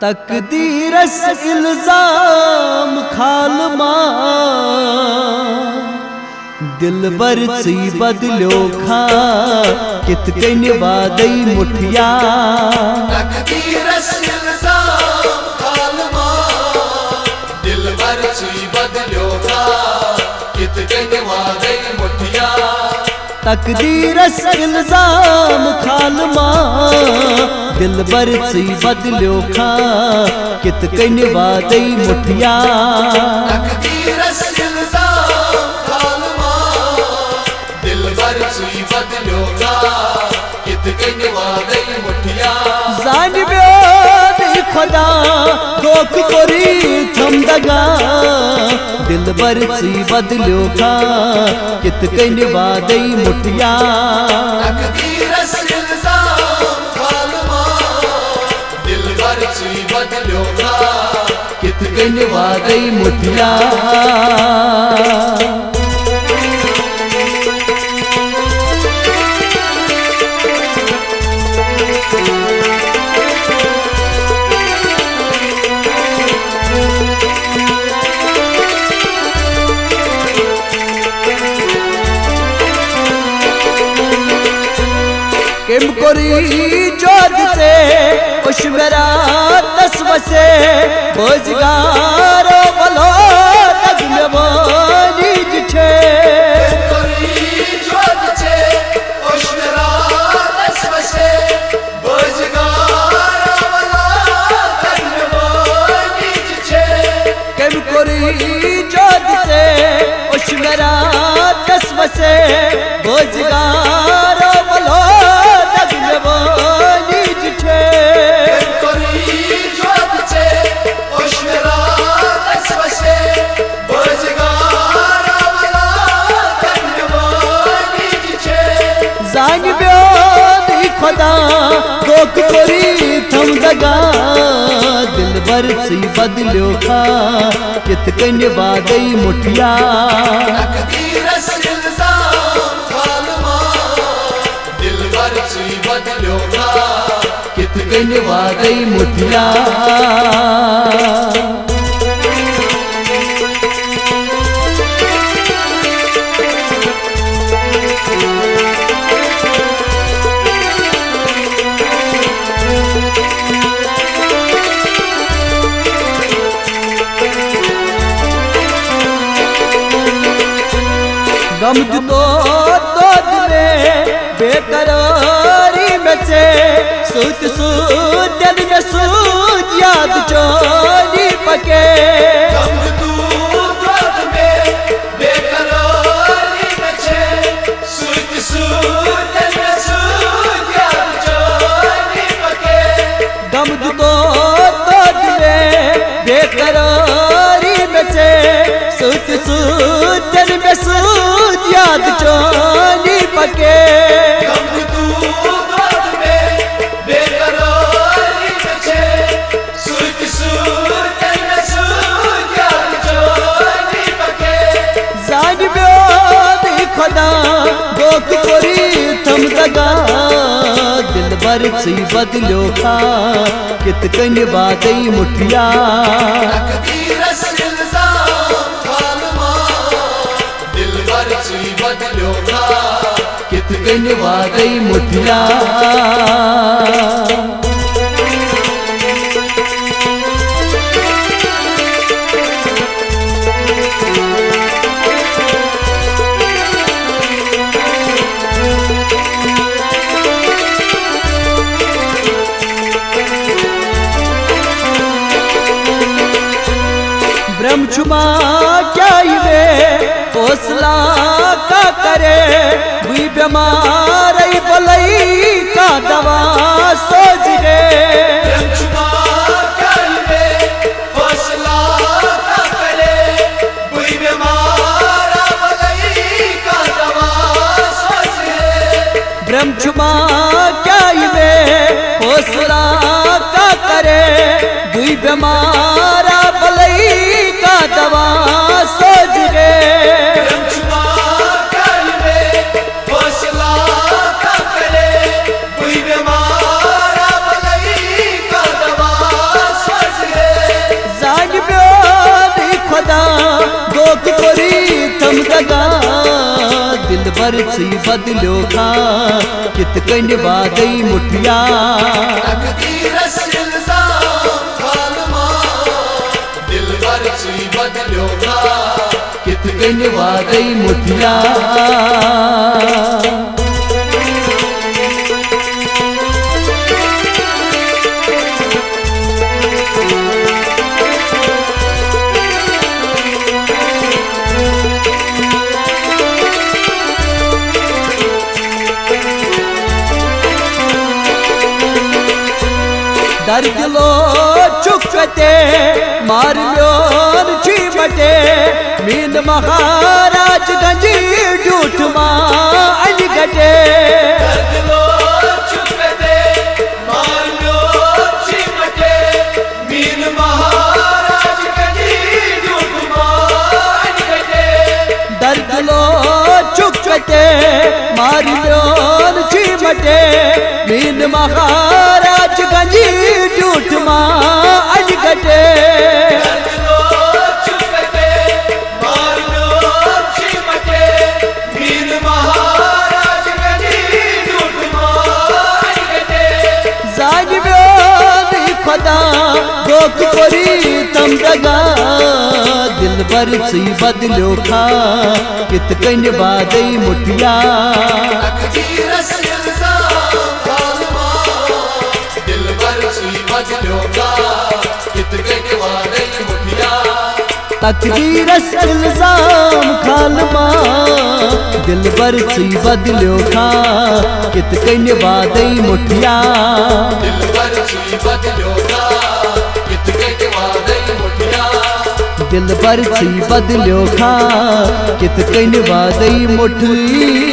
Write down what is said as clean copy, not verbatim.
तकदीरस इल्जाम खालमा दिलबर सी बदलो खा कित कन वादई मुठिया तकदीरस इल्जाम खालमा दिलबर सी बदलो खा कित कन वादई मुठिया तकदीरस इल्जाम खालमा दिलबर सी बदलो खा कित कन वादई मुठिया तकदीरस इल्जाम खालमा दिलबर सी बदलो खा कित कन वादई मुठिया जान खुदा दोख कोरी थम दगा दिलबर सी बदलो खा कित कन वादई मुठिया तकदीरस इल्जाम खालमा दिलबर सी बदलो खा कित कन वादई मुठिया किम कोरी जोद से उश्मेरा तस्व से रोजगार बोलो तगमे वानी जिठे जोद से उश्मेरा तस्व से रोजगार बोलो तगमे वानी जिठे किम कोरी जोद से उश्मेरा तस्व से रोजगार बोलो खुदा दोख कोरी थम दगा दिलबर सी बदलो खा कित कन वादई मुठिया तकदीरस इल्जाम खालमा दिलबर सी बदलो खा कित कन वादई मुठिया गम जुतो तो दिले बेकरारी में से सोच सोच दिल में सोच याद चोरी पके गम जुतो तो में बेकरारी में से सोच सोच दिल में सोच याद चोरी पके गम जुतो तो दिले बेकरारी में से सोच सोच दिल में सोच याद चोरी पके गम तू बात में बेकरारी बचे सोच सोच दिल में सोच याद चोरी पके जान भी खुदा दोख कोरी थम दगा दिलबर सी बदलो खा कित कन वादई मुठिया तकदीरस इल्जाम खालमा दिलबर सी बदलो खा कित कन वादई मुठिया ब्रह्म छुमा क्या वे हौसला का करे हुई बीमार बलई का दवा सोच रे ब्रह्म छुमा क्या वे हौसला का करे हुई बीमार बलई का दवा सोच रे भर सी बदलो खा कित कन वादई मुठिया तकदीरस इल्जाम खालमा दिल भर सी बदलो खा कित कन वादई मुठिया दर्द लो चुकते मार म्योन चीमटे मीन महाराज गंजी झूठ मां अनगटे दर्द लो चुकते मार लो चिमटे मीन महाराज गंजी झूठ मान गटे दर्द लो चुकते मार म्योन चीमटे मीन महाराज गंजी झूठ मां अनगटे दर्द लो चुकते मार लो चिमटे मीन महाराज गंजी झूठ मान गटे जान म्योन खुदा दोख कोरी तम दगा दिल भर सी बदलो खा कित कन वादई मुठिया तकदीरस इल्जाम खालमा दिल भर सी बदलो खा कित कन वादई मुठिया तकदीरस इल्जाम खालमा दिल भर सी बदलो खा कित कन वादई मुठिया दिल भर सी बदलो खा कित कन वादई मुठिया दिल भर सी बदलो खा कित कन वादई मुठिया।